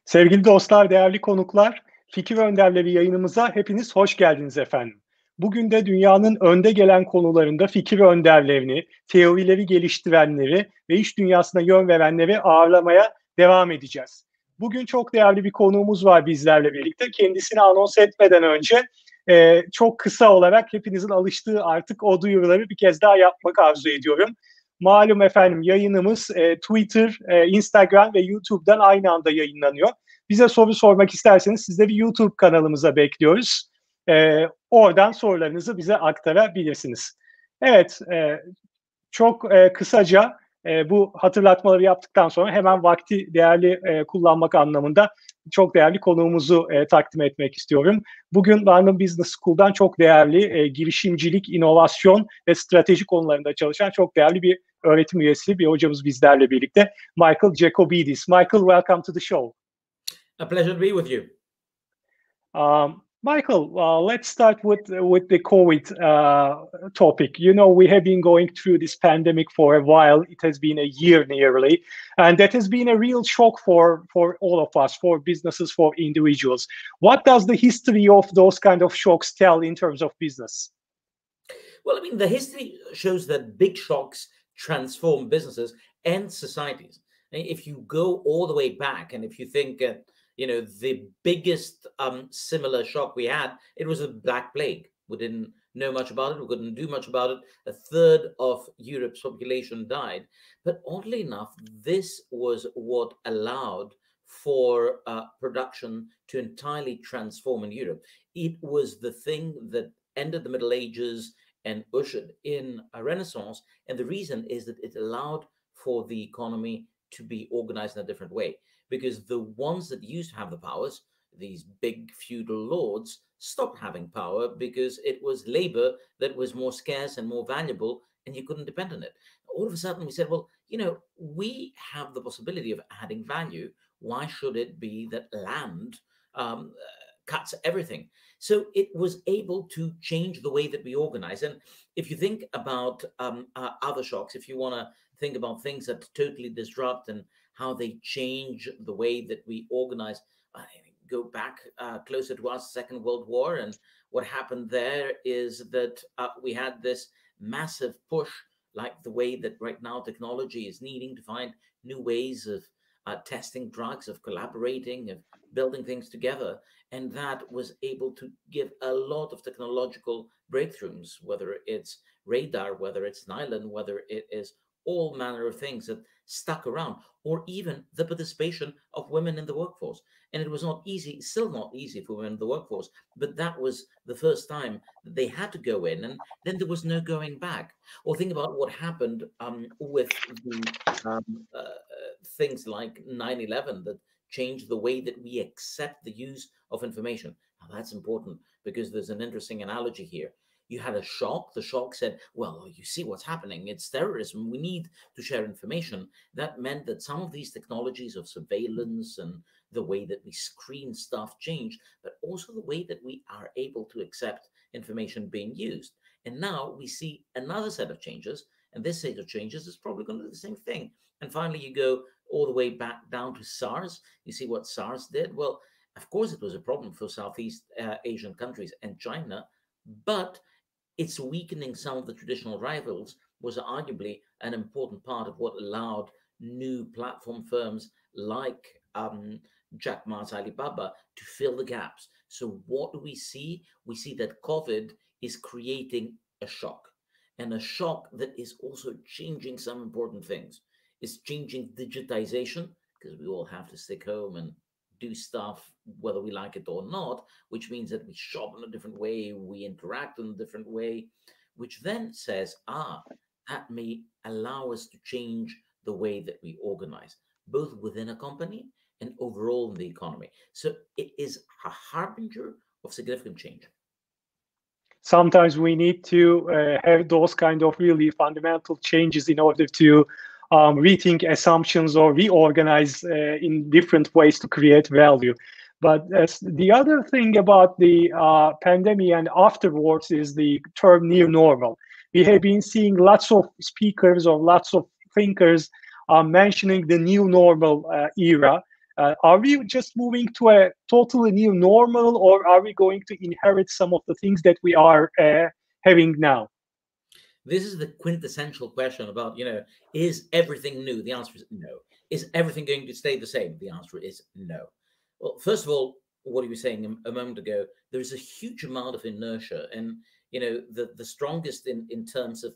Sevgili dostlar, değerli konuklar, Fikir Önderleri yayınımıza hepiniz hoş geldiniz efendim. Bugün de dünyanın önde gelen konularında fikir önderlerini, teorileri geliştirenleri ve iş dünyasına yön verenleri ağırlamaya devam edeceğiz. Bugün çok değerli bir konuğumuz var bizlerle birlikte. Kendisini anons etmeden önce çok kısa olarak hepinizin alıştığı artık o duyuruları bir kez daha yapmak arzu ediyorum. Malum efendim yayınımız Twitter, Instagram ve YouTube'dan aynı anda yayınlanıyor. Bize soru sormak isterseniz sizleri YouTube kanalımıza bekliyoruz. Oradan sorularınızı bize aktarabilirsiniz. Evet, çok kısaca bu hatırlatmaları yaptıktan sonra hemen vakti değerli kullanmak anlamında çok değerli konuğumuzu takdim etmek istiyorum. Bugün London Business School'dan çok değerli girişimcilik, inovasyon ve strateji konularında çalışan çok değerli bir öğretim üyesi, bir hocamız bizlerle birlikte. Michael Jacobides. Michael, welcome to the show. A pleasure to be with you. Michael, let's start with the COVID topic. You know, we have been going through this pandemic for a while. It has been a year nearly, and that has been a real shock for all of us, for businesses, for individuals. What does the history of those kind of shocks tell in terms of business? Well, I mean, the history shows that big shocks transform businesses and societies. If you go all the way back, and if you think the biggest similar shock we had, it was a Black Plague. We didn't know much about it. We couldn't do much about it. A third of Europe's population died. But oddly enough, this was what allowed for production to entirely transform in Europe. It was the thing that ended the Middle Ages and ushered in a Renaissance. And the reason is that it allowed for the economy to be organized in a different way. Because the ones that used to have the powers, these big feudal lords, stopped having power because it was labor that was more scarce and more valuable, and you couldn't depend on it. All of a sudden, we said, well, we have the possibility of adding value. Why should it be that land cuts everything? So it was able to change the way that we organize. And if you think about other shocks, if you want to think about things that totally disrupt and how they change the way that we organize, go back closer to our Second World War. And what happened there is that we had this massive push, like the way that right now technology is needing to find new ways of testing drugs, of collaborating, of building things together. And that was able to give a lot of technological breakthroughs, whether it's radar, whether it's nylon, whether it is all manner of things that stuck around, or even the participation of women in the workforce. And it was not easy, still not easy for women in the workforce, but that was the first time that they had to go in, and then there was no going back. Or think about what happened with the things like 9/11 that changed the way that we accept the use of information. Now that's important because there's an interesting analogy here. You had a shock. The shock said, well, you see what's happening. It's terrorism. We need to share information. That meant that some of these technologies of surveillance and the way that we screen stuff changed, but also the way that we are able to accept information being used. And now we see another set of changes. And this set of changes is probably going to do the same thing. And finally, you go all the way back down to SARS. You see what SARS did. Well, of course, it was a problem for Southeast Asian countries and China, but its weakening some of the traditional rivals was arguably an important part of what allowed new platform firms like Jack Ma's Alibaba to fill the gaps. So what do we see? We see that COVID is creating a shock, and a shock that is also changing some important things. It's changing digitization, because we all have to stick home and do stuff whether we like it or not, which means that we shop in a different way, we interact in a different way, which then says, that may allow us to change the way that we organize, both within a company and overall in the economy. So it is a harbinger of significant change. Sometimes we need to have those kind of really fundamental changes in order to rethink assumptions or reorganize in different ways to create value. But the other thing about the pandemic and afterwards is the term new normal. We have been seeing lots of speakers or lots of thinkers mentioning the new normal era. Are we just moving to a totally new normal, or are we going to inherit some of the things that we are having now? This is the quintessential question about, is everything new? The answer is no. Is everything going to stay the same? The answer is no. Well, first of all, what you were saying a moment ago, there is a huge amount of inertia, and the strongest in terms of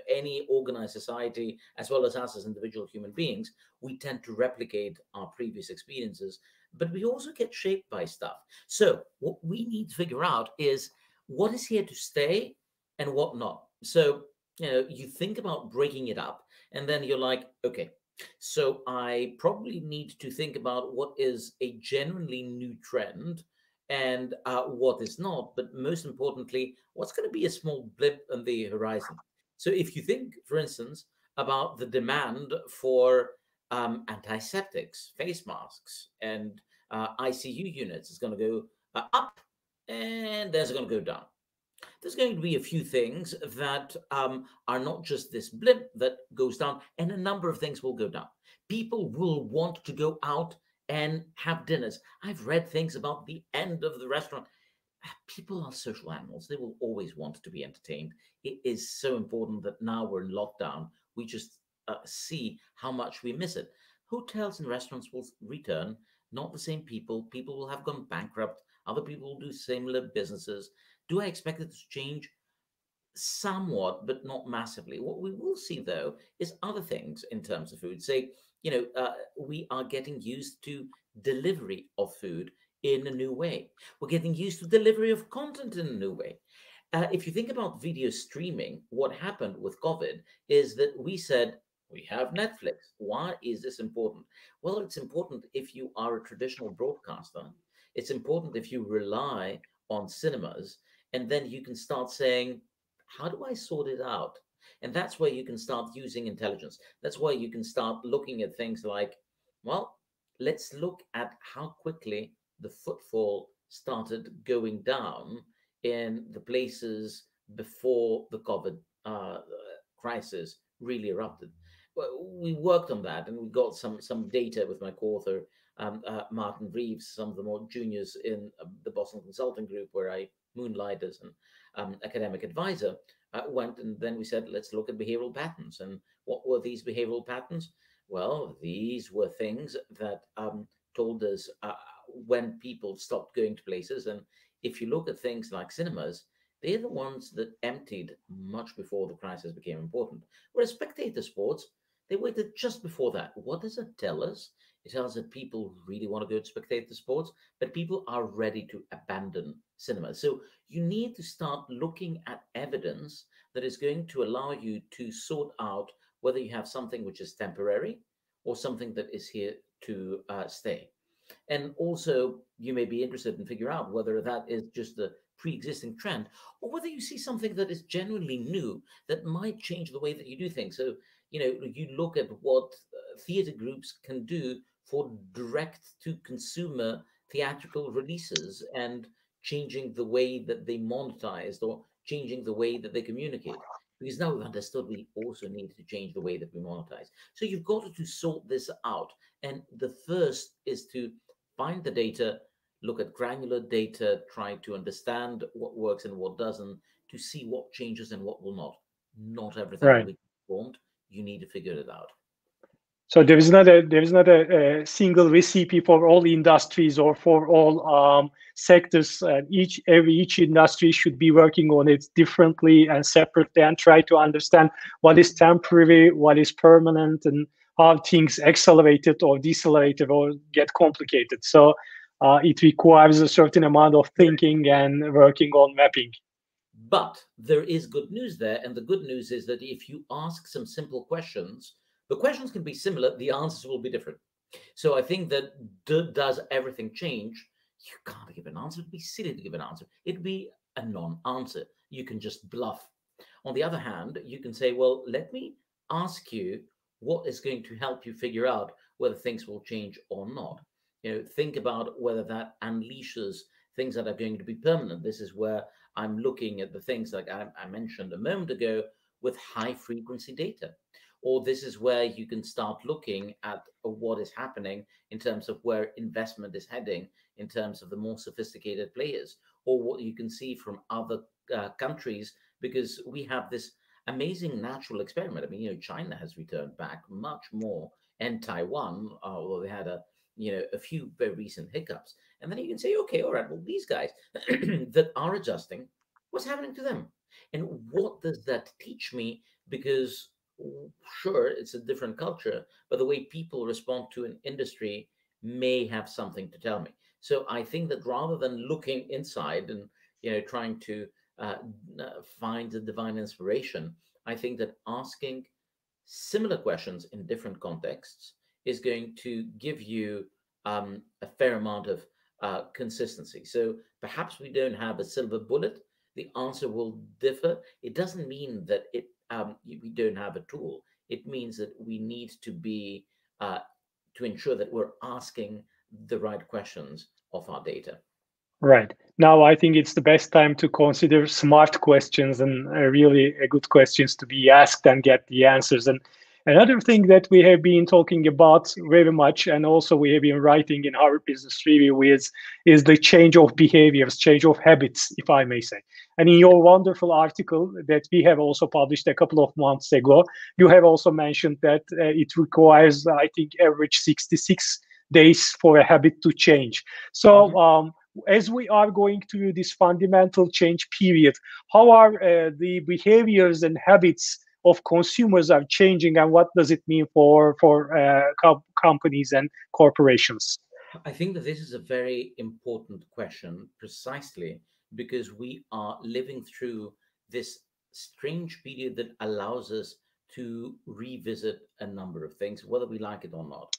any organized society, as well as us as individual human beings, we tend to replicate our previous experiences, but we also get shaped by stuff. So what we need to figure out is what is here to stay and what not. So, you think about breaking it up, and then you're like, okay, so I probably need to think about what is a genuinely new trend and what is not. But most importantly, what's going to be a small blip on the horizon. So if you think, for instance, about the demand for antiseptics, face masks, and ICU units is going to go up, and there's going to go down. There's going to be a few things that are not just this blip that goes down, and a number of things will go down. People will want to go out and have dinners. I've read things about the end of the restaurant. People are social animals. They will always want to be entertained. It is so important that now we're in lockdown, we just see how much we miss it. Hotels and restaurants will return, not the same people. People will have gone bankrupt. Other people will do similar businesses. Do I expect it to change? Somewhat, but not massively. What we will see, though, is other things in terms of food. Say, we are getting used to delivery of food in a new way. We're getting used to delivery of content in a new way. If you think about video streaming, what happened with COVID is that we said, we have Netflix. Why is this important? Well, it's important if you are a traditional broadcaster. It's important if you rely on cinemas, and then you can start saying, how do I sort it out? And that's where you can start using intelligence. That's where you can start looking at things like, well, let's look at how quickly the footfall started going down in the places before the COVID crisis really erupted. Well, we worked on that, and we got some data with my co-author, Martin Reeves, some of the more juniors in the Boston Consulting Group, where I moonlight as an academic advisor, went, and then we said, let's look at behavioral patterns. And what were these behavioral patterns? Well, these were things that told us when people stopped going to places. And if you look at things like cinemas, they're the ones that emptied much before the crisis became important. Whereas spectator sports, they waited just before that. What does it tell us? It tells us that people really want to go to spectator sports, but people are ready to abandon cinema. So you need to start looking at evidence that is going to allow you to sort out whether you have something which is temporary or something that is here to stay. And also, you may be interested in figure out whether that is just a pre-existing trend or whether you see something that is genuinely new that might change the way that you do things. So, you look at what theater groups can do for direct to consumer theatrical releases and changing the way that they monetized or changing the way that they communicate. Because now we've understood we also need to change the way that we monetize. So you've got to sort this out. And the first is to find the data, look at granular data, try to understand what works and what doesn't, to see what changes and what will not. Not everything will Right. be performed. You need to figure it out. So there is not a single recipe for all industries or for all sectors. Each industry should be working on it differently and separately, and try to understand what is temporary, what is permanent, and how things accelerated or decelerated or get complicated. So it requires a certain amount of thinking and working on mapping. But there is good news there. And the good news is that if you ask some simple questions, the questions can be similar, the answers will be different. So I think that does everything change? You can't give an answer. It'd be silly to give an answer. It'd be a non-answer. You can just bluff. On the other hand, you can say, well, let me ask you what is going to help you figure out whether things will change or not. Think about whether that unleashes things that are going to be permanent. This is where I'm looking at the things like I mentioned a moment ago with high frequency data. or this is where you can start looking at what is happening in terms of where investment is heading, in terms of the more sophisticated players, or what you can see from other countries, because we have this amazing natural experiment. I mean, you know, China has returned back much more, and Taiwan, well, they had a few very recent hiccups, and then you can say, okay, all right, well, these guys that are adjusting, what's happening to them, and what does that teach me? Because sure, it's a different culture, but the way people respond to an industry may have something to tell me. So I think that rather than looking inside and trying to find the divine inspiration, I think that asking similar questions in different contexts is going to give you a fair amount of consistency. So perhaps we don't have a silver bullet. The answer will differ. It doesn't mean that we don't have a tool. It means that we need to be to ensure that we're asking the right questions of our data. Right. Now, I think it's the best time to consider smart questions and really good questions to be asked and get the answers. And another thing that we have been talking about very much, and also we have been writing in our business review, is the change of behaviors, change of habits, if I may say. And in your wonderful article that we have also published a couple of months ago, you have also mentioned that it requires, I think, average 66 days for a habit to change. So, as we are going through this fundamental change period, how are the behaviors and habits of consumers are changing, and what does it mean for companies and corporations? I think that this is a very important question, precisely because we are living through this strange period that allows us to revisit a number of things, whether we like it or not.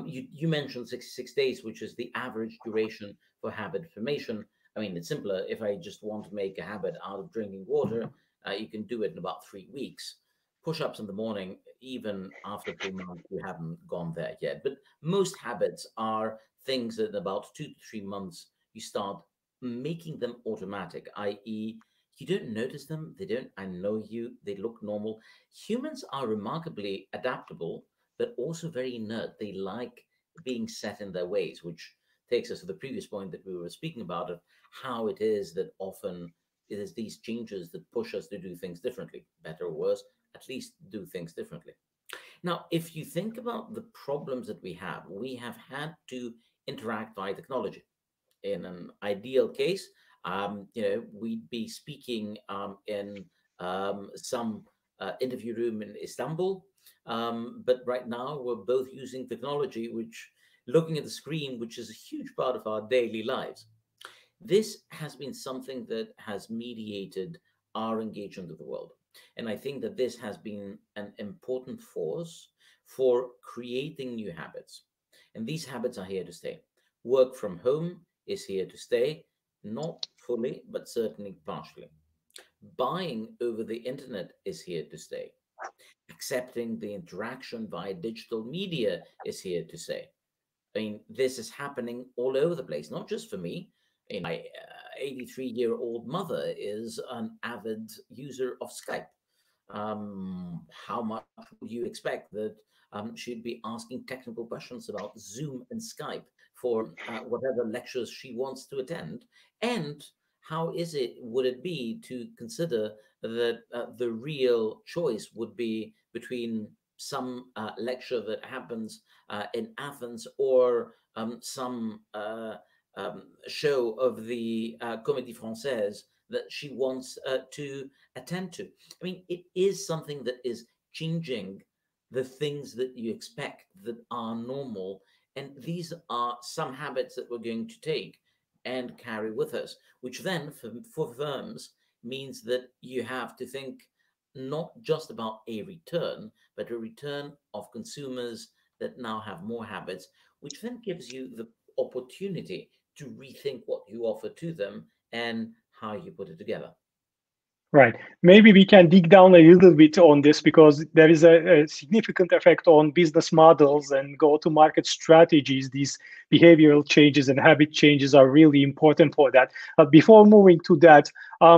You mentioned 66 days, which is the average duration for habit formation. I mean, it's simpler. If I just want to make a habit out of drinking water, you can do it in about 3 weeks. Push-ups in the morning, even after 3 months, you haven't gone there yet. But most habits are things that in about 2 to 3 months, you start making them automatic, i.e., you don't notice them. They don't, I know you, they look normal. Humans are remarkably adaptable, but also very inert. They like being set in their ways, which takes us to the previous point that we were speaking about of how it is that often it is these changes that push us to do things differently, better or worse, at least do things differently. Now, if you think about the problems that we have had to interact via technology. In an ideal case, we'd be speaking in some interview room in Istanbul. But right now, we're both using technology, which looking at the screen, which is a huge part of our daily lives. This has been something that has mediated our engagement with the world. And I think that this has been an important force for creating new habits. And these habits are here to stay. Work from home is here to stay, not fully, but certainly partially. Buying over the internet is here to stay. Accepting the interaction via digital media is here to stay. I mean, this is happening all over the place, not just for me. My 83-year-old mother is an avid user of Skype. How much would you expect that she'd be asking technical questions about Zoom and Skype for whatever lectures she wants to attend? And how would it be to consider that the real choice would be between some lecture that happens in Athens or some show of the Comédie Française that she wants to attend to? I mean, it is something that is changing the things that you expect that are normal. And these are some habits that we're going to take and carry with us, which then for firms means that you have to think not just about a return, but a return of consumers that now have more habits, which then gives you the opportunity to rethink what you offer to them and how you put it together. Right. Maybe we can dig down a little bit on this because there is a significant effect on business models and go-to-market strategies. These behavioral changes and habit changes are really important for that. But before moving to that,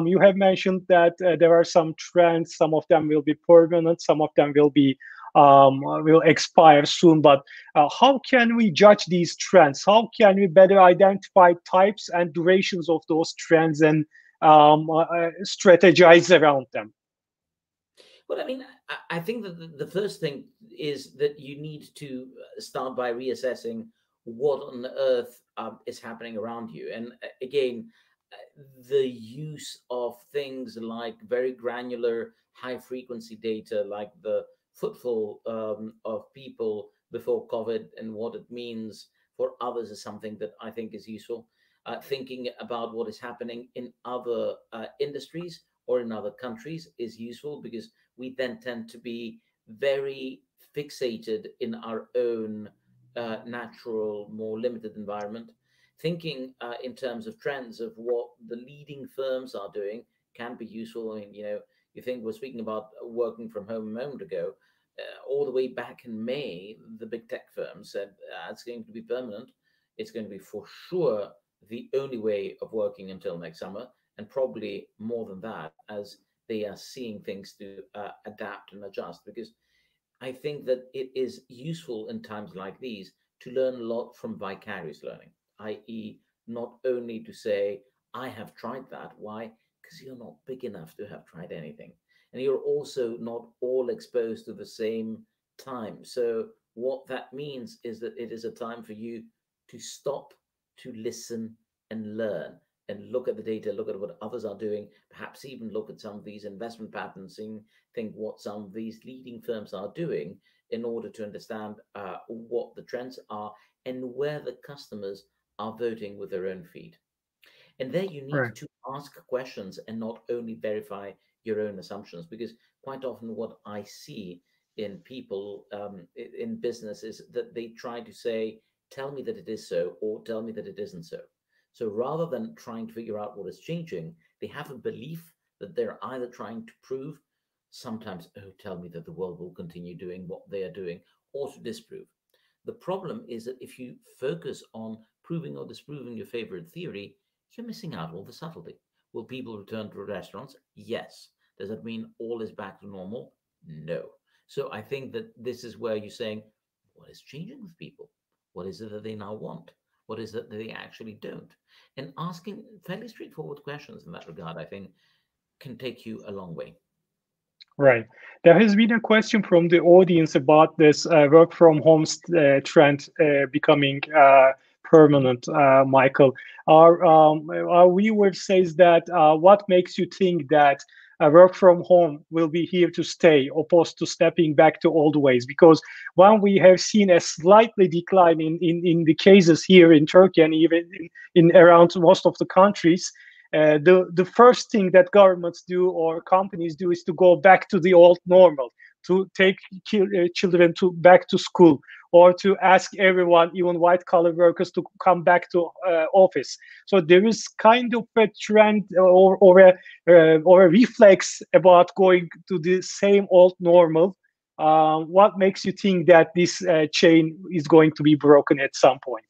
you have mentioned that there are some trends. Some of them will be permanent. Some of them will be will expire soon. But how can we judge these trends? How can we better identify types and durations of those trends and strategize around them? Well, I mean, I think that the first thing is that you need to start by reassessing what on earth is happening around you. And again, the use of things like very granular, high frequency data, like the footfall of people before COVID and what it means for others, is something that I think is useful. Thinking about what is happening in other industries or in other countries is useful, because we then tend to be very fixated in our own natural, more limited environment. Thinking in terms of trends of what the leading firms are doing can be useful. I mean, you think we're speaking about working from home a moment ago. All the way back in May, the big tech firms said it's going to be permanent. It's going to be for sure the only way of working until next summer, and probably more than that, as they are seeing things to adapt and adjust. Because I think that it is useful in times like these to learn a lot from vicarious learning, i.e., not only to say, I have tried that. Why? Because you're not big enough to have tried anything. And you're also not all exposed to the same time. So, what that means is that it is a time for you to stop, to listen and learn, and look at the data, look at what others are doing, perhaps even look at some of these investment patterns, think what some of these leading firms are doing in order to understand what the trends are and where the customers are voting with their own feet. And there you need Right. to ask questions and not only verify your own assumptions, because quite often what I see in people in business is that they try to say, tell me that it is so, or tell me that it isn't so. So rather than trying to figure out what is changing, they have a belief that they're either trying to prove, sometimes, oh, tell me that the world will continue doing what they are doing, or to disprove. The problem is that if you focus on proving or disproving your favorite theory, you're missing out all the subtlety. Will people return to restaurants? Yes. Does that mean all is back to normal? No. So I think that this is where you're saying, what is changing with people? What is it that they now want? What is it that they actually don't? And asking fairly straightforward questions in that regard, I think, can take you a long way. Right. There has been a question from the audience about this work from home trend becoming permanent, Michael. Our viewer says that what makes you think that work from home will be here to stay, opposed to stepping back to old ways? Because when we have seen a slightly decline in the cases here in Turkey and even in around most of the countries, the first thing that governments do or companies do is to go back to the old normal, to take children to back to school, or to ask everyone, even white collar workers, to come back to office. So there is kind of a trend or a reflex about going to the same old normal. What makes you think that this chain is going to be broken at some point?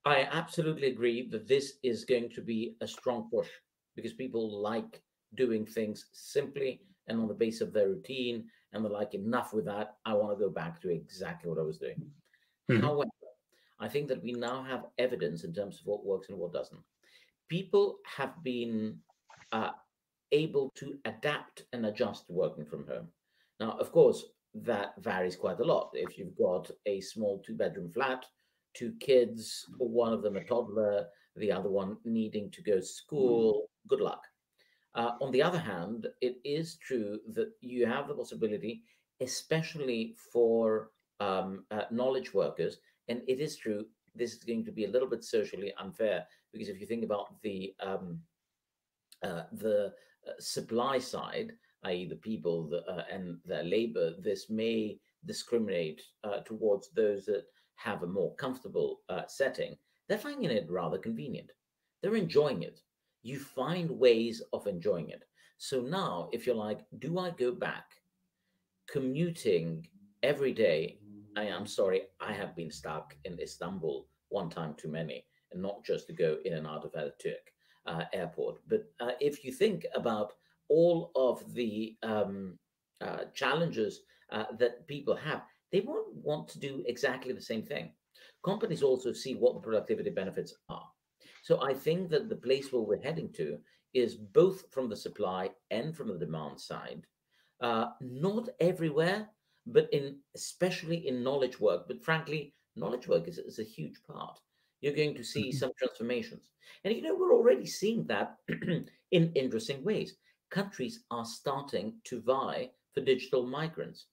I absolutely agree that this is going to be a strong push, because people like doing things simply and on the base of their routine, and they're like, enough with that. I want to go back to exactly what I was doing. Mhm. However, I think that we now have evidence in terms of what works and what doesn't. People have been uh, able to adapt and adjust to working from home. Now, of course, that varies quite a lot. If you've got a small two-bedroom flat, two kids, one of them a toddler, the other one needing to go to school, good luck. On the other hand, it is true that you have the possibility, especially for knowledge workers, and it is true, this is going to be a little bit socially unfair, because if you think about the supply side, i.e., the people and their labor, this may discriminate towards those that have a more comfortable setting. They're finding it rather convenient. They're enjoying it. You find ways of enjoying it. So now, if you're like, do I go back commuting every day? I am sorry, I have been stuck in Istanbul one time too many, and not just to go in and out of Ataturk airport. But if you think about all of the challenges that people have, they won't want to do exactly the same thing. Companies also see what the productivity benefits are. So I think that the place where we're heading to is both from the supply and from the demand side. Not everywhere, but especially in knowledge work. But frankly, knowledge work is a huge part. You're going to see Mhm. some transformations. And we're already seeing that in interesting ways. Countries are starting to vie for digital migrants.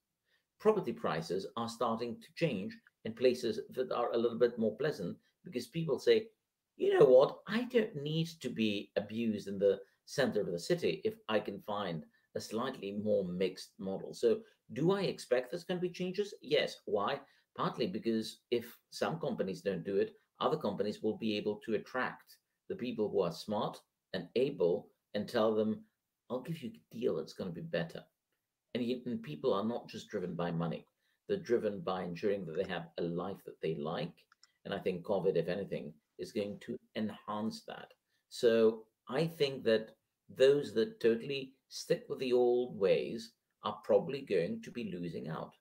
Property prices are starting to change in places that are a little bit more pleasant because people say, you know what, I don't need to be abused in the center of the city if I can find a slightly more mixed model. So, do I expect there's going to be changes? Yes. Why? Partly because if some companies don't do it, other companies will be able to attract the people who are smart and able and tell them, I'll give you a deal that's going to be better. And people are not just driven by money, they're driven by ensuring that they have a life that they like. And I think COVID, if anything, is going to enhance that. So I think that those that totally stick with the old ways are probably going to be losing out.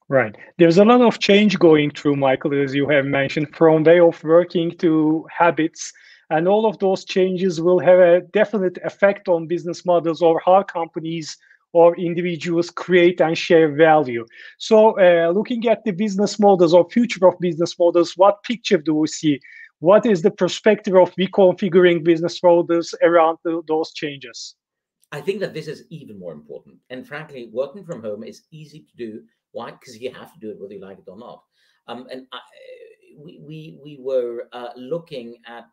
Right. There's a lot of change going through, Michael, as you have mentioned, from way of working to habits. And all of those changes will have a definite effect on business models or how companies or individuals create and share value. So, looking at the business models or future of business models, what picture do we see? What is the perspective of reconfiguring business models around those changes? I think that this is even more important. And frankly, working from home is easy to do. Why? Because you have to do it whether you like it or not. We were looking at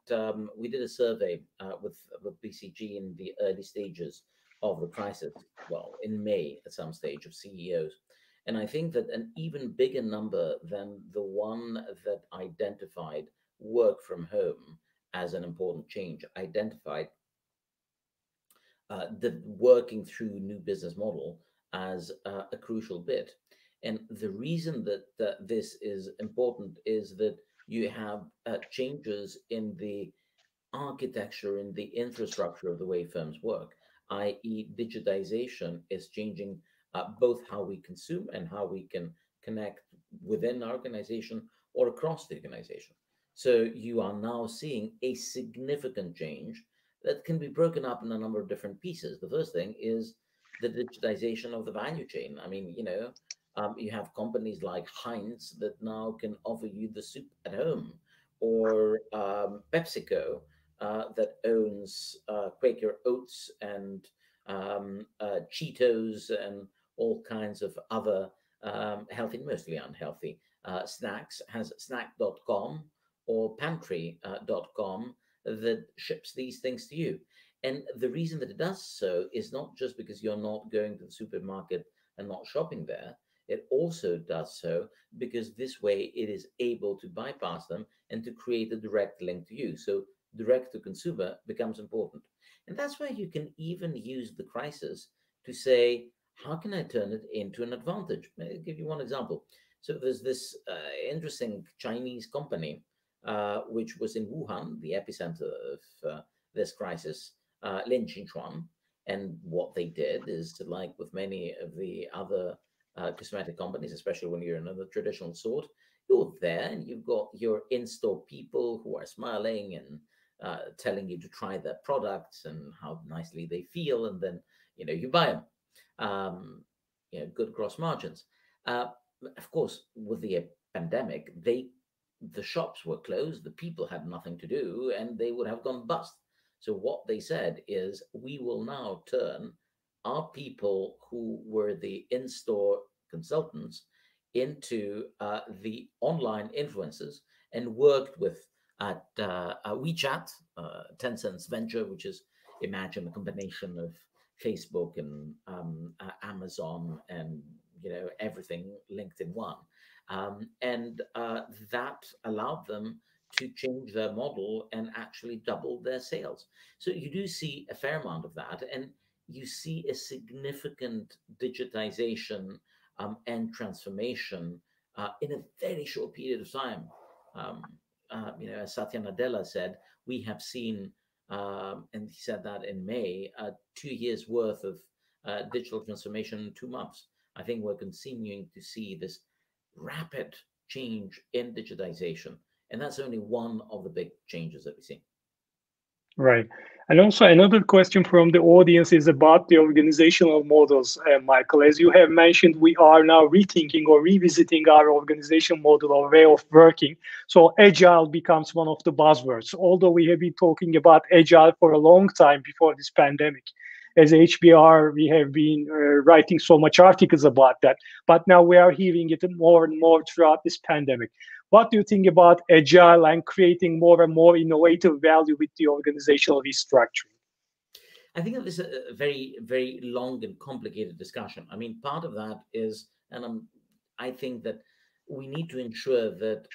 we did a survey with BCG in the early stages of the crisis. Well, in May at some stage of CEOs, and I think that an even bigger number than the one that identified work from home as an important change identified the working through new business model as a crucial bit. And the reason that this is important is that you have changes in the architecture, in the infrastructure of the way firms work, i.e., digitization is changing both how we consume and how we can connect within our organization or across the organization. So you are now seeing a significant change that can be broken up in a number of different pieces. The first thing is the digitization of the value chain. I mean, you have companies like Heinz that now can offer you the soup at home, or PepsiCo that owns Quaker Oats and Cheetos and all kinds of other healthy, mostly unhealthy snacks, has snack.com or pantry.com that ships these things to you. And the reason that it does so is not just because you're not going to the supermarket and not shopping there. It also does so because this way it is able to bypass them and to create a direct link to you. So direct to consumer becomes important. And that's where you can even use the crisis to say, how can I turn it into an advantage? I'll give you one example. So there's this interesting Chinese company which was in Wuhan, the epicenter of this crisis, Lin Qingchuan. And what they did is, like with many of the other cosmetic companies, especially when you're in the traditional sort, you're there and you've got your in-store people who are smiling and telling you to try their products and how nicely they feel, and then you buy them. Good gross margins. Uh, of course, with the pandemic, the shops were closed, the people had nothing to do, and they would have gone bust. So what they said is, we will now turn our people who were the in-store consultants into the online influencers, and worked with at WeChat, Tencent's venture, which is, imagine a combination of Facebook and Amazon and everything linked in one. And that allowed them to change their model and actually double their sales. So you do see a fair amount of that, and you see a significant digitization and transformation in a very short period of time. As Satya Nadella said, we have seen, and he said that in May, 2 years worth of digital transformation in 2 months. I think we're continuing to see this rapid change in digitization. And that's only one of the big changes that we see. Right. And also another question from the audience is about the organizational models, Michael. As you have mentioned, we are now rethinking or revisiting our organizational model or way of working. So agile becomes one of the buzzwords, although we have been talking about agile for a long time before this pandemic. As HBR, we have been writing so much articles about that, but now we are hearing it more and more throughout this pandemic. What do you think about agile and creating more and more innovative value with the organizational restructuring? I think that this is a very, very long and complicated discussion. I mean, part of that is, and I think that we need to ensure that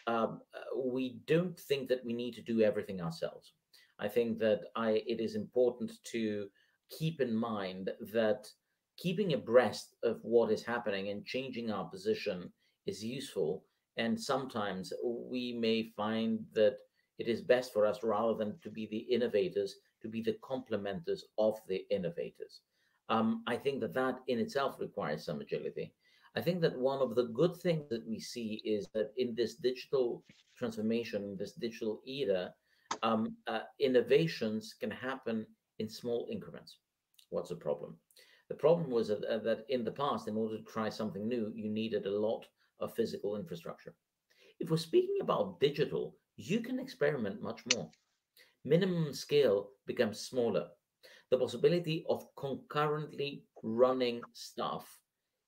we don't think that we need to do everything ourselves. I think that it is important to keep in mind that keeping abreast of what is happening and changing our position is useful. And sometimes we may find that it is best for us, rather than to be the innovators, to be the complementers of the innovators. I think that that in itself requires some agility. I think that one of the good things that we see is that in this digital transformation, this digital era, innovations can happen in small increments. What's the problem? The problem was that in the past, in order to try something new, you needed a lot of physical infrastructure. If we're speaking about digital, you can experiment much more. Minimum scale becomes smaller. The possibility of concurrently running stuff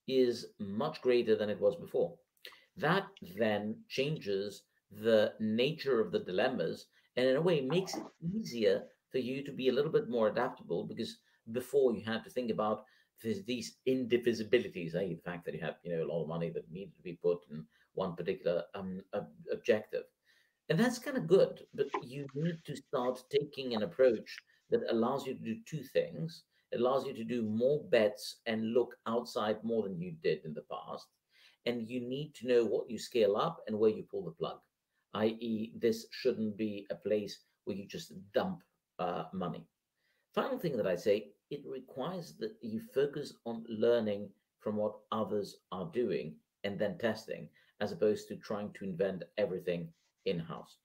is much greater than it was before. That then changes the nature of the dilemmas, and in a way makes it easier for you to be a little bit more adaptable, because before you had to think about these indivisibilities, i.e. the fact that you have a lot of money that needed to be put in one particular objective. And that's kind of good, but you need to start taking an approach that allows you to do two things. It allows you to do more bets and look outside more than you did in the past. And you need to know what you scale up and where you pull the plug, i.e., this shouldn't be a place where you just dump money. Final thing that I say, it requires that you focus on learning from what others are doing and then testing, as opposed to trying to invent everything in-house.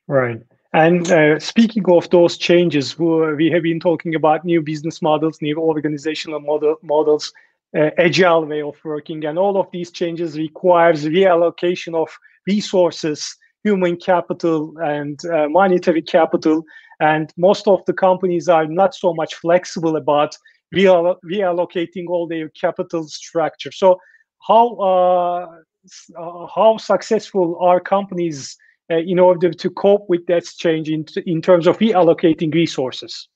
Right. And speaking of those changes, we have been talking about new business models, new organizational models, agile way of working, and all of these changes requires reallocation of resources, human capital, and monetary capital. And most of the companies are not so much flexible about reallocating all their capital structure. So, how successful are companies in order to cope with that change in terms of reallocating resources?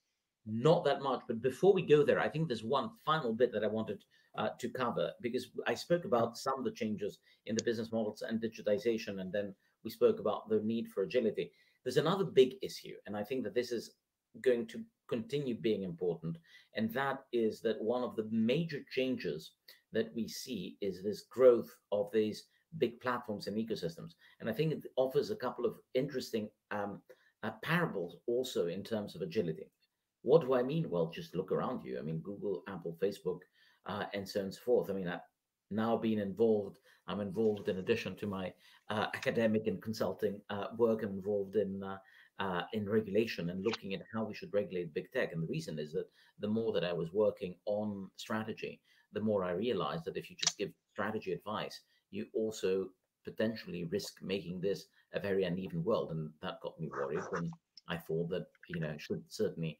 Not that much, but before we go there, I think there's one final bit that I wanted to cover, because I spoke about some of the changes in the business models and digitization, and then we spoke about the need for agility. There's another big issue, and I think that this is going to continue being important, and that is that one of the major changes that we see is this growth of these big platforms and ecosystems. And I think it offers a couple of interesting parables also in terms of agility. What do I mean? Well, just look around you. I mean, Google, Apple, Facebook, and so on and so forth. I mean, I've now been involved. I'm involved, in addition to my academic and consulting work, I'm involved in regulation and looking at how we should regulate big tech. And the reason is that the more that I was working on strategy, the more I realized that if you just give strategy advice, you also potentially risk making this a very uneven world. And that got me worried when I thought that, should certainly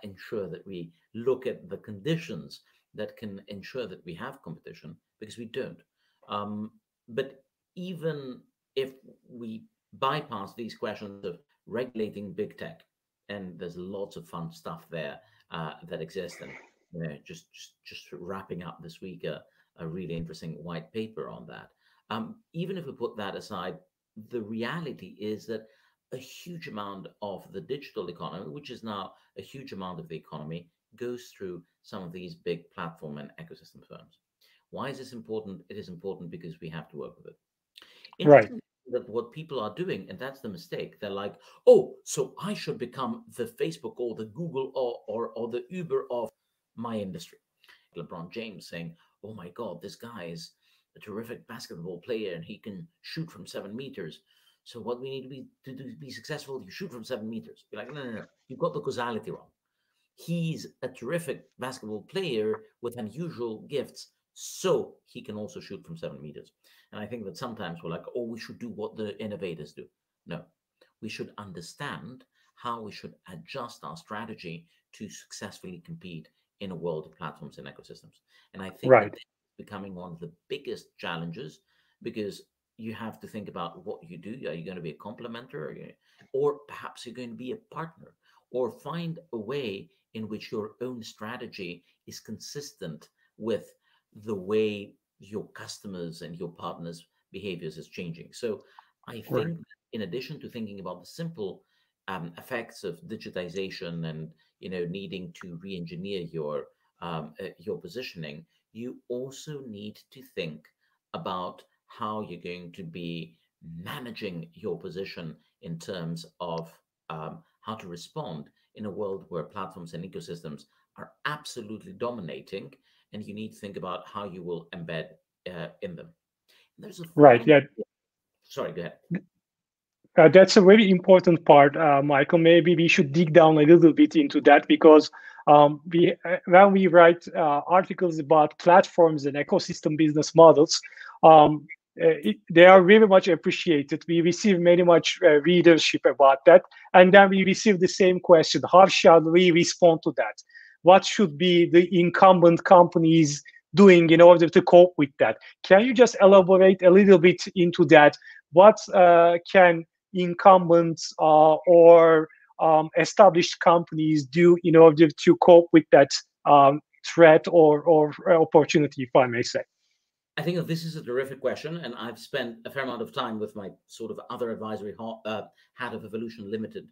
ensure that we look at the conditions that can ensure that we have competition, because we don't. But even if we bypass these questions of regulating big tech, and there's lots of fun stuff there that exists, and just wrapping up this week a really interesting white paper on that. Even if we put that aside, the reality is that a huge amount of the digital economy, which is now a huge amount of the economy, goes through some of these big platform and ecosystem firms. Why is this important? It is important because we have to work with it. Interesting that what people are doing, and that's the mistake, they're like, oh, so I should become the Facebook or the Google or the Uber of my industry. LeBron James saying, "Oh my God, this guy is a terrific basketball player and he can shoot from 7 meters. So what we need to be successful, you shoot from 7 meters." Be like, no, no, no, you've got the causality wrong. He's a terrific basketball player with unusual gifts, so he can also shoot from 7 meters. And I think that sometimes we're like, oh, we should do what the innovators do. No, we should understand how we should adjust our strategy to successfully compete in a world of platforms and ecosystems. And I think that Right. this is becoming one of the biggest challenges, because you have to think about what you do. Are you going to be a complementer, or perhaps you're going to be a partner, or find a way in which your own strategy is consistent with the way your customers and your partners' behaviors is changing. So I Right. think in addition to thinking about the simple effects of digitization and needing to re-engineer your positioning, you also need to think about how you're going to be managing your position in terms of how to respond in a world where platforms and ecosystems are absolutely dominating, and you need to think about how you will embed in them. There's a Right. final. Yeah. Sorry, go ahead. That's a very important part, Michael. Maybe we should dig down a little bit into that, because when we write articles about platforms and ecosystem business models, they are very much appreciated. We receive many much readership about that, and then we receive the same question: how shall we respond to that? What should be the incumbent companies doing in order to cope with that? Can you just elaborate a little bit into that? What can incumbents or established companies do in order to cope with that threat or opportunity, if I may say? I think that this is a terrific question, and I've spent a fair amount of time with my sort of other advisory hat of Evolution Limited.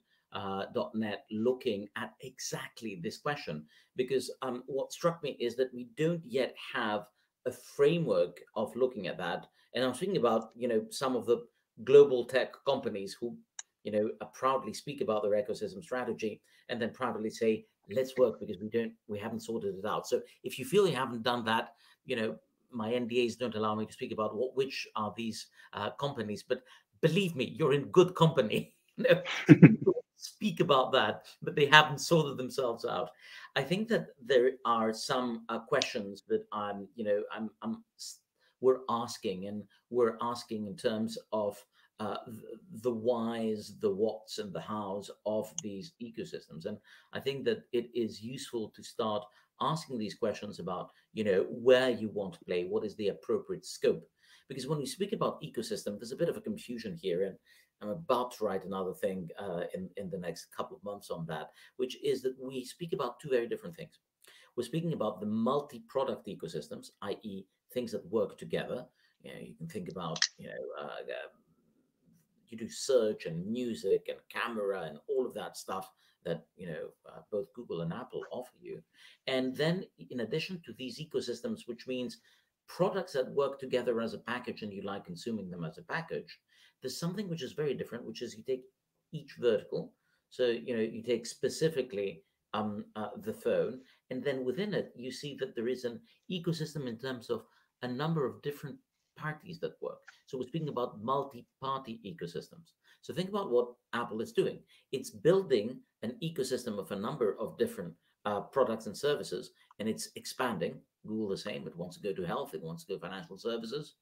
.net looking at exactly this question, because what struck me is that we don't yet have a framework of looking at that. And I'm thinking about some of the global tech companies who proudly speak about their ecosystem strategy and then proudly say, let's work because we haven't sorted it out. So if you feel you haven't done that, my NDAs don't allow me to speak about which are these companies, but believe me, you're in good company. People speak about that, but they haven't sorted themselves out. I think that there are some questions that we're asking, and we're asking in terms of the whys, the whats, and the hows of these ecosystems. And I think that it is useful to start asking these questions about, where you want to play, what is the appropriate scope. Because when we speak about ecosystem, there's a bit of a confusion here, and I'm about to write another thing in the next couple of months on that, which is that we speak about two very different things. We're speaking about the multi-product ecosystems, i.e., things that work together. You can think about, you do search and music and camera and all of that stuff that both Google and Apple offer you. And then in addition to these ecosystems, which means products that work together as a package and you like consuming them as a package, there's something which is very different, which is you take each vertical. So you take specifically the phone, and then within it you see that there is an ecosystem in terms of a number of different parties that work. So we're speaking about multi-party ecosystems. So think about what Apple is doing. It's building an ecosystem of a number of different products and services, and it's expanding. Google the same. It wants to go to health. It wants to go financial services.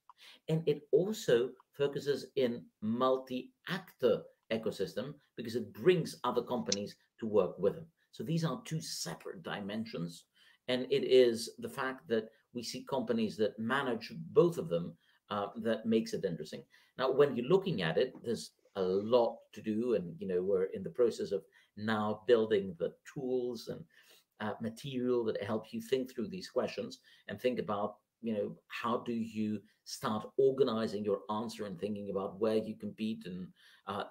And it also focuses in multi-actor ecosystem because it brings other companies to work with them. So these are two separate dimensions. And it is the fact that we see companies that manage both of them that makes it interesting. Now, when you're looking at it, there's a lot to do. And, we're in the process of now building the tools and material that help you think through these questions and think about, how do you start organizing your answer and thinking about where you compete. And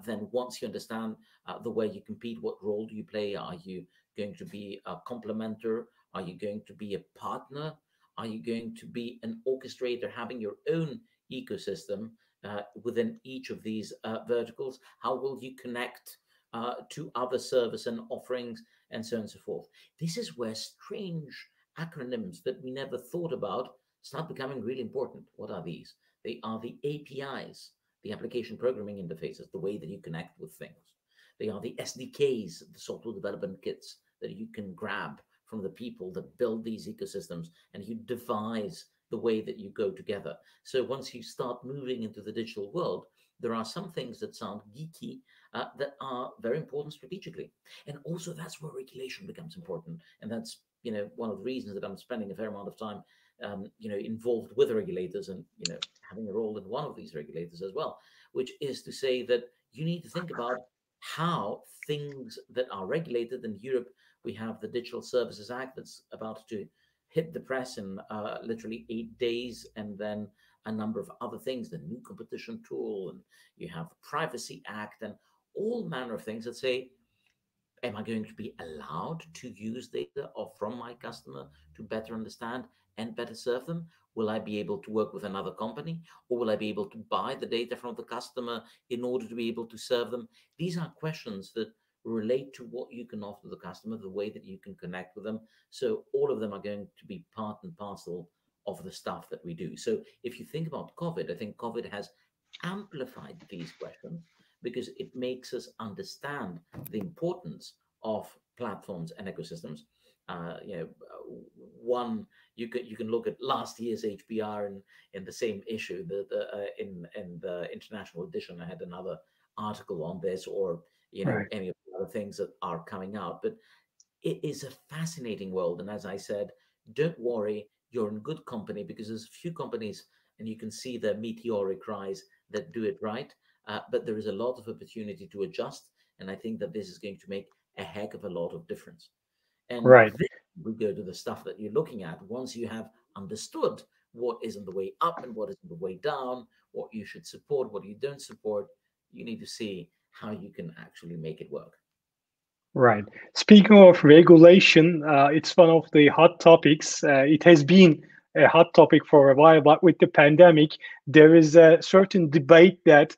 then once you understand the way you compete, what role do you play? Are you going to be a complementer? Are you going to be a partner? Are you going to be an orchestrator, having your own ecosystem within each of these verticals? How will you connect to other service and offerings, and so on and so forth? This is where strange acronyms that we never thought about start becoming really important. What are these? They are the APIs, the application programming interfaces, the way that you connect with things. They are the SDKs, the software development kits that you can grab from the people that build these ecosystems, and you devise the way that you go together. So once you start moving into the digital world, there are some things that sound geeky that are very important strategically. And also that's where regulation becomes important. And that's, one of the reasons that I'm spending a fair amount of time, involved with regulators and, having a role in one of these regulators as well, which is to say that you need to think about how things that are regulated. In Europe, we have the Digital Services Act that's about to hit the press in literally 8 days, and then a number of other things, the new competition tool, and you have the Privacy Act, and all manner of things that say, am I going to be allowed to use data from my customer to better understand and better serve them? Will I be able to work with another company, or will I be able to buy the data from the customer in order to be able to serve them? These are questions that relate to what you can offer the customer, the way that you can connect with them. So all of them are going to be part and parcel of the stuff that we do. So if you think about COVID, I think COVID has amplified these questions because it makes us understand the importance of platforms and ecosystems. One, you can look at last year's HBR in the same issue. In the international edition, I had another article on this, or Right. any of the other things that are coming out. But it is a fascinating world, and as I said, don't worry, you're in good company, because there's a few companies, and you can see the meteoric rise, that do it right. But there is a lot of opportunity to adjust, and I think that this is going to make a heck of a lot of difference. And Right. then we go to the stuff that you're looking at. Once you have understood what is on the way up and what is on the way down, what you should support, what you don't support, you need to see how you can actually make it work. Right. Speaking of regulation, it's one of the hot topics. It has been a hot topic for a while, but with the pandemic, there is a certain debate that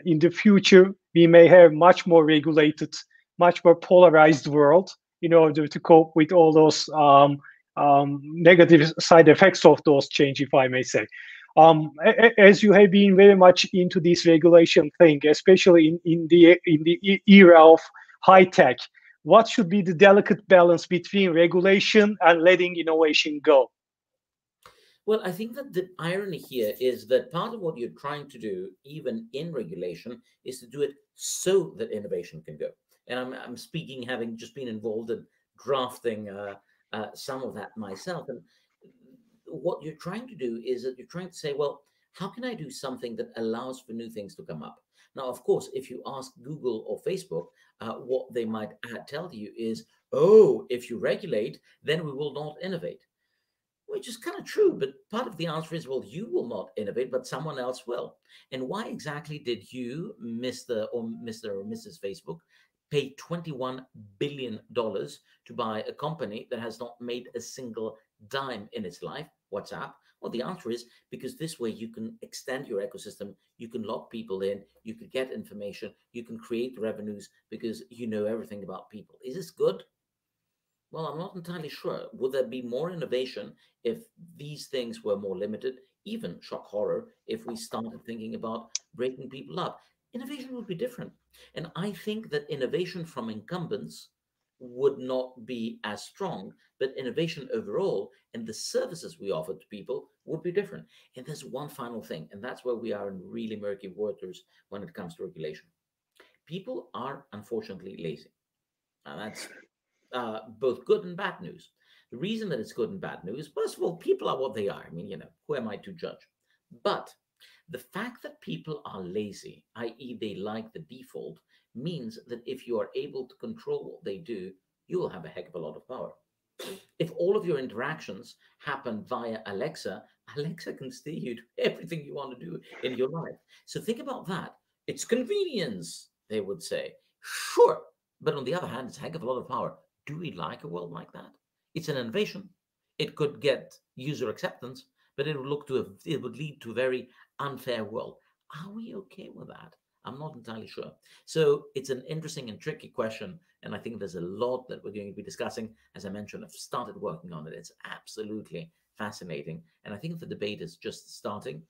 in the future we may have much more regulated, much more polarized world in order to cope with all those negative side effects of those change, if I may say. As you have been very much into this regulation thing, especially in the era of high tech, what should be the delicate balance between regulation and letting innovation go? Well, I think that the irony here is that part of what you're trying to do, even in regulation, is to do it so that innovation can go. And I'm speaking, having just been involved in drafting some of that myself. And what you're trying to do is that you're trying to say, well, how can I do something that allows for new things to come up? Now, of course, if you ask Google or Facebook, what they might tell you is, oh, if you regulate, then we will not innovate. Which is kind of true, but part of the answer is, well, you will not innovate, but someone else will. And why exactly did you, Mr. or Mrs. Facebook, pay $21 billion to buy a company that has not made a single dime in its life, WhatsApp? Well, the answer is because this way you can extend your ecosystem, you can lock people in, you can get information, you can create revenues because you know everything about people. Is this good? Well, I'm not entirely sure. Would there be more innovation if these things were more limited? Even shock horror, if we started thinking about breaking people up, innovation would be different. And I think that innovation from incumbents would not be as strong, but innovation overall and the services we offer to people would be different. And there's one final thing, and that's where we are in really murky waters when it comes to regulation. People are unfortunately lazy. Now, that's both good and bad news. The reason that it's good and bad news, first of all, people are what they are. I mean, who am I to judge? But the fact that people are lazy, i.e., they like the default, means that if you are able to control what they do, you will have a heck of a lot of power. If all of your interactions happen via Alexa, Alexa can steer you to everything you want to do in your life. So think about that. It's convenience, they would say. Sure. But on the other hand, it's a heck of a lot of power. Do we like a world like that? It's an innovation. It could get user acceptance, but it would lead to a very unfair world. Are we okay with that? I'm not entirely sure. So it's an interesting and tricky question. And I think there's a lot that we're going to be discussing. As I mentioned, I've started working on it. It's absolutely fascinating. And I think the debate is just starting.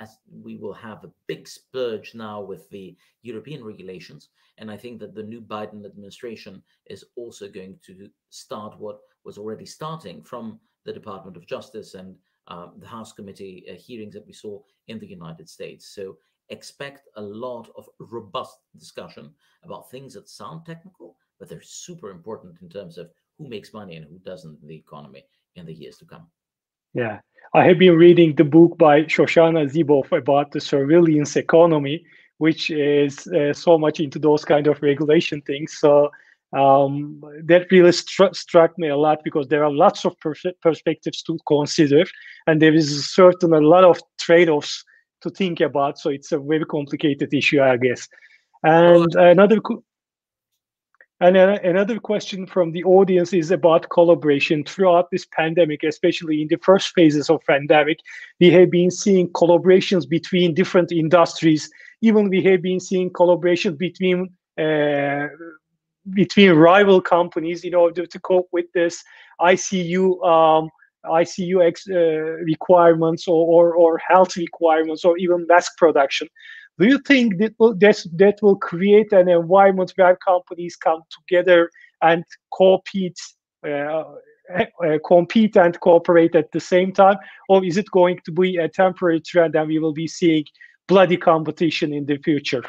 As we will have a big splurge now with the European regulations. And I think that the new Biden administration is also going to start what was already starting from the Department of Justice and the House Committee hearings that we saw in the United States. So expect a lot of robust discussion about things that sound technical, but they're super important in terms of who makes money and who doesn't in the economy in the years to come. Yeah, I have been reading the book by Shoshana Zuboff about the surveillance economy, which is so much into those kind of regulation things. So that really struck me a lot because there are lots of perspectives to consider, and there is certain a lot of trade-offs to think about. So it's a very complicated issue, I guess. And another question from the audience is about collaboration. Throughout this pandemic, especially in the first phases of pandemic, we have been seeing collaborations between different industries. Even we have been seeing collaborations between rival companies in order to cope with this ICU requirements or health requirements or even mask production. Do you think that will create an environment where companies come together and compete and cooperate at the same time, or is it going to be a temporary trend and we will be seeing bloody competition in the future?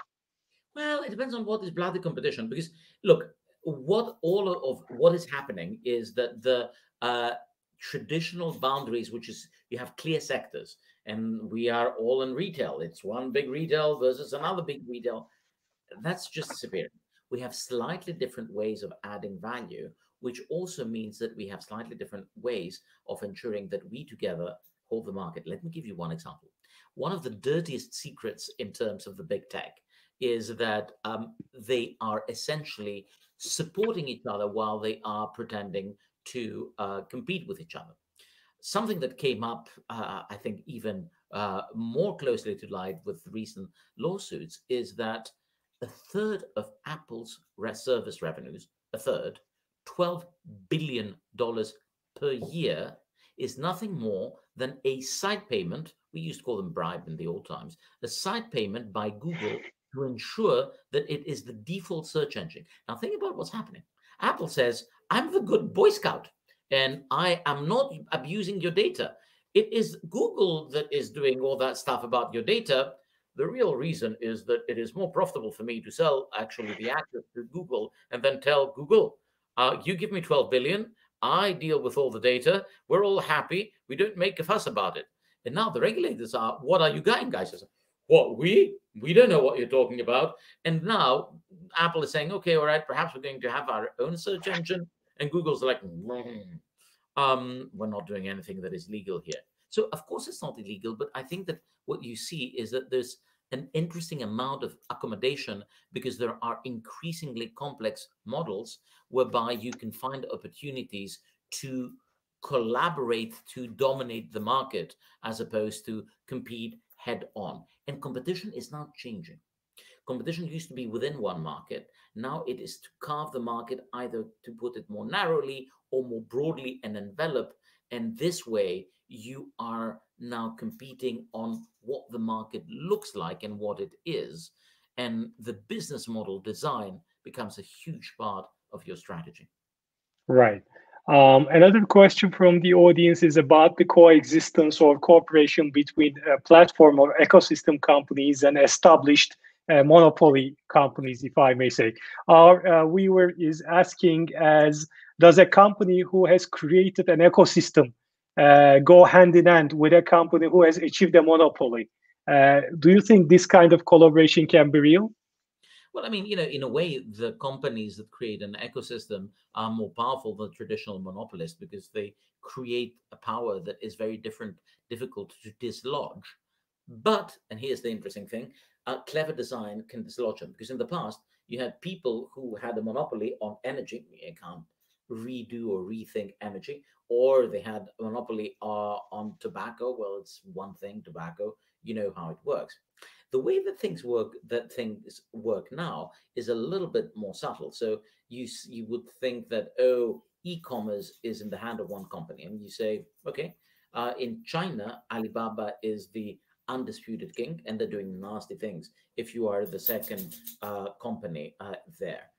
Well, it depends on what is bloody competition. Because look, what is happening is that the traditional boundaries, which is you have clear sectors, and we are all in retail. It's one big retail versus another big retail. That's just disappearing. We have slightly different ways of adding value, which also means that we have slightly different ways of ensuring that we together hold the market. Let me give you one example. One of the dirtiest secrets in terms of the big tech is that they are essentially supporting each other while they are pretending to compete with each other. Something that came up, I think, even more closely to light with recent lawsuits is that a third of Apple's service revenues, $12 billion per year, is nothing more than a side payment. We used to call them bribe in the old times, a side payment by Google to ensure that it is the default search engine. Now, think about what's happening. Apple says, I'm the good Boy Scout, and I am not abusing your data. It is Google that is doing all that stuff about your data. The real reason is that it is more profitable for me to sell actually the access to Google and then tell Google, you give me 12 billion, I deal with all the data, we're all happy, we don't make a fuss about it. And now the regulators are, what are you guys? What, we don't know what you're talking about. And now Apple is saying, okay, all right, perhaps we're going to have our own search engine. And Google's like, we're not doing anything that is legal here. So of course it's not illegal, but I think that what you see is that there's an interesting amount of accommodation because there are increasingly complex models whereby you can find opportunities to collaborate to dominate the market as opposed to compete head on. And competition is now changing. Competition used to be within one market. Now it is to carve the market, either to put it more narrowly or more broadly and envelop. And this way, you are now competing on what the market looks like and what it is. And the business model design becomes a huge part of your strategy. Right. Another question from the audience is about the coexistence or cooperation between platform or ecosystem companies and established monopoly companies, if I may say. Our viewer is asking, does a company who has created an ecosystem go hand in hand with a company who has achieved a monopoly? Do you think this kind of collaboration can be real? Well, I mean, in a way, the companies that create an ecosystem are more powerful than traditional monopolists because they create a power that is very difficult to dislodge. But, and here's the interesting thing, clever design can dislodge them, because in the past, you had people who had a monopoly on energy. You can't redo or rethink energy, or they had a monopoly on tobacco. Well, it's one thing, tobacco, you know how it works. The way that things work now is a little bit more subtle. So you would think that, oh, e-commerce is in the hand of one company, and you say, okay, in China, Alibaba is the undisputed king, and they're doing nasty things if you are the second company there.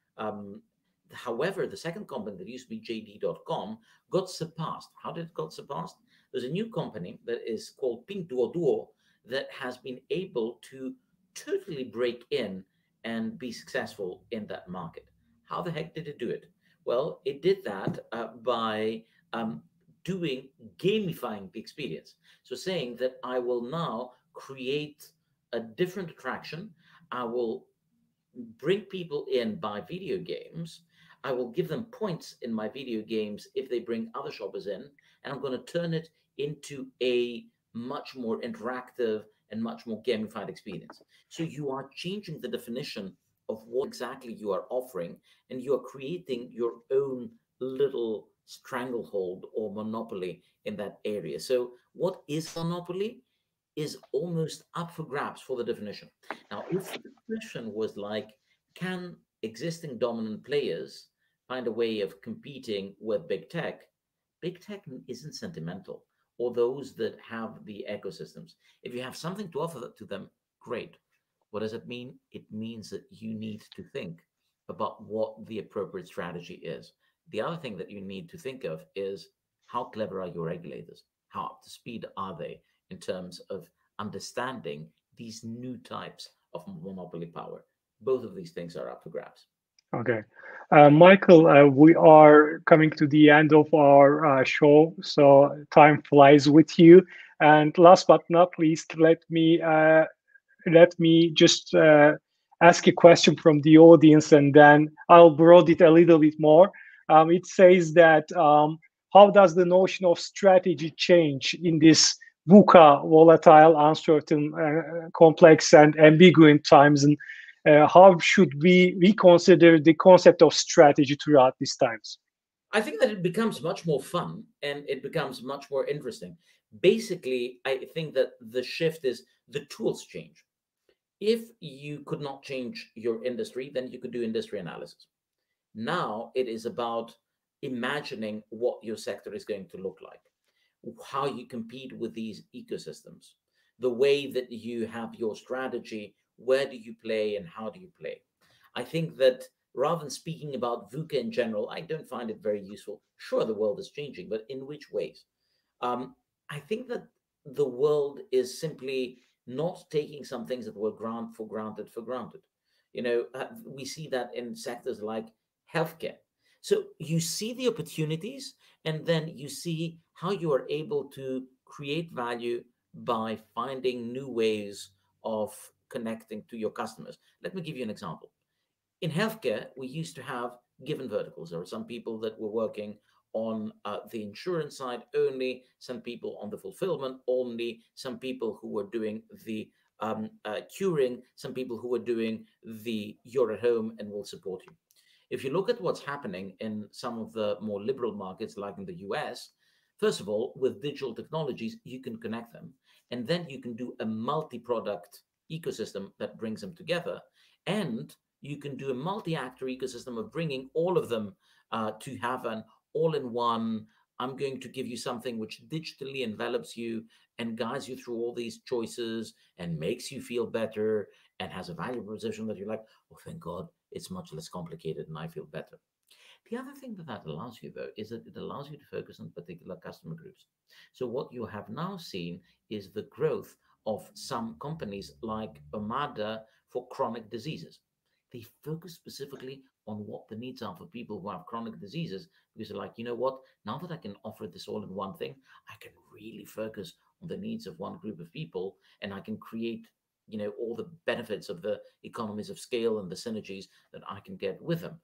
However, the second company that used to be JD.com got surpassed. How did it got surpassed? There's a new company that is called Pinduoduo that has been able to totally break in and be successful in that market. How the heck did it do it? Well, it did that by doing gamifying the experience. So saying that I will now create a different attraction. I will bring people in by video games. I will give them points in my video games if they bring other shoppers in, and I'm going to turn it into a much more interactive and much more gamified experience. So you are changing the definition of what exactly you are offering, and you are creating your own little stranglehold or monopoly in that area. So what is monopoly is almost up for grabs for the definition. Now, if the question was like, can existing dominant players find a way of competing with big tech? Big tech isn't sentimental, or those that have the ecosystems. If you have something to offer to them, great. What does it mean? It means that you need to think about what the appropriate strategy is. The other thing that you need to think of is, how clever are your regulators? How up to speed are they in terms of understanding these new types of monopoly power? Both of these things are up for grabs. Okay. Michael, we are coming to the end of our show, so time flies with you. And last but not least, let me just ask a question from the audience, and then I'll broaden it a little bit more. It says that how does the notion of strategy change in this VUCA, volatile, uncertain, complex, and ambiguous times? And how should we consider the concept of strategy throughout these times? I think that it becomes much more fun and it becomes much more interesting. Basically, I think that the shift is the tools change. If you could not change your industry, then you could do industry analysis. Now it is about imagining what your sector is going to look like, how you compete with these ecosystems, the way that you have your strategy, where do you play and how do you play. I think that rather than speaking about VUCA in general, I don't find it very useful. Sure, the world is changing, but in which ways? I think that the world is simply not taking some things that were granted. We see that in sectors like healthcare. So you see the opportunities, and then you see how you are able to create value by finding new ways of connecting to your customers. Let me give you an example. In healthcare, we used to have given verticals. There were some people that were working on the insurance side only, some people on the fulfillment only, some people who were doing the curing, some people who were doing the you're at home and will support you. If you look at what's happening in some of the more liberal markets, like in the US, first of all, with digital technologies, you can connect them. And then you can do a multi-product ecosystem that brings them together. And you can do a multi-actor ecosystem of bringing all of them to have an all-in-one. I'm going to give you something which digitally envelops you and guides you through all these choices and makes you feel better and has a value proposition that you're like, oh, thank God, it's much less complicated and I feel better. The other thing that allows you, though, is that it allows you to focus on particular customer groups. So what you have now seen is the growth of some companies like Omada for chronic diseases. They focus specifically on what the needs are for people who have chronic diseases, because they're like, you know what, now that I can offer this all in one thing, I can really focus on the needs of one group of people, and I can create all the benefits of the economies of scale and the synergies that I can get with them.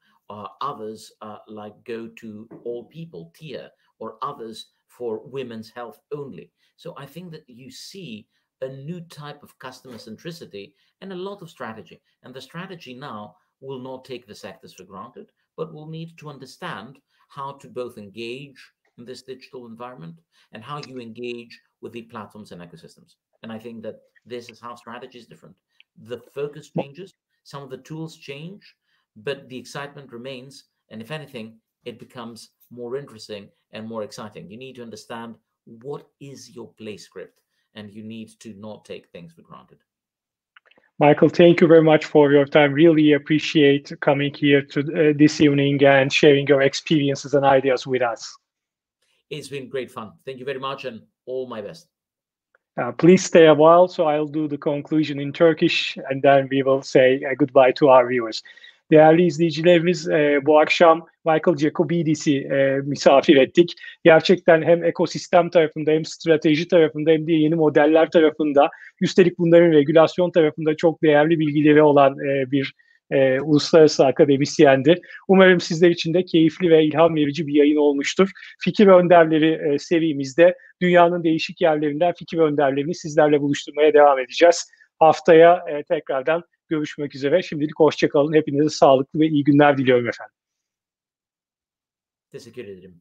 Others like go to all people tier, or others for women's health only. So I think that you see a new type of customer centricity and a lot of strategy. And the strategy now will not take the sectors for granted, but will need to understand how to both engage in this digital environment and how you engage with the platforms and ecosystems. And I think that this is how strategy is different. The focus changes, some of the tools change, but the excitement remains. And if anything, it becomes more interesting and more exciting. You need to understand what is your play script, and you need to not take things for granted. Michael, thank you very much for your time. Really appreciate coming here to this evening and sharing your experiences and ideas with us. It's been great fun. Thank you very much, and all my best. Please stay a while, so I'll do the conclusion in Turkish, and then we will say goodbye to our viewers. Değerli izleyicilerimiz, bu akşam Michael Jacobides'i misafir ettik. Gerçekten hem ekosistem tarafında hem strateji tarafında hem de yeni modeller tarafında, üstelik bunların regülasyon tarafında çok değerli bilgileri olan bir uluslararası akademisyendi. Umarım sizler için de keyifli ve ilham verici bir yayın olmuştur. Fikir Önderleri serimizde dünyanın değişik yerlerinden fikir önderlerini sizlerle buluşturmaya devam edeceğiz. Haftaya tekrardan görüşmek üzere. Şimdilik hoşça kalın. Hepinize sağlıklı ve iyi günler diliyorum efendim. Teşekkür ederim.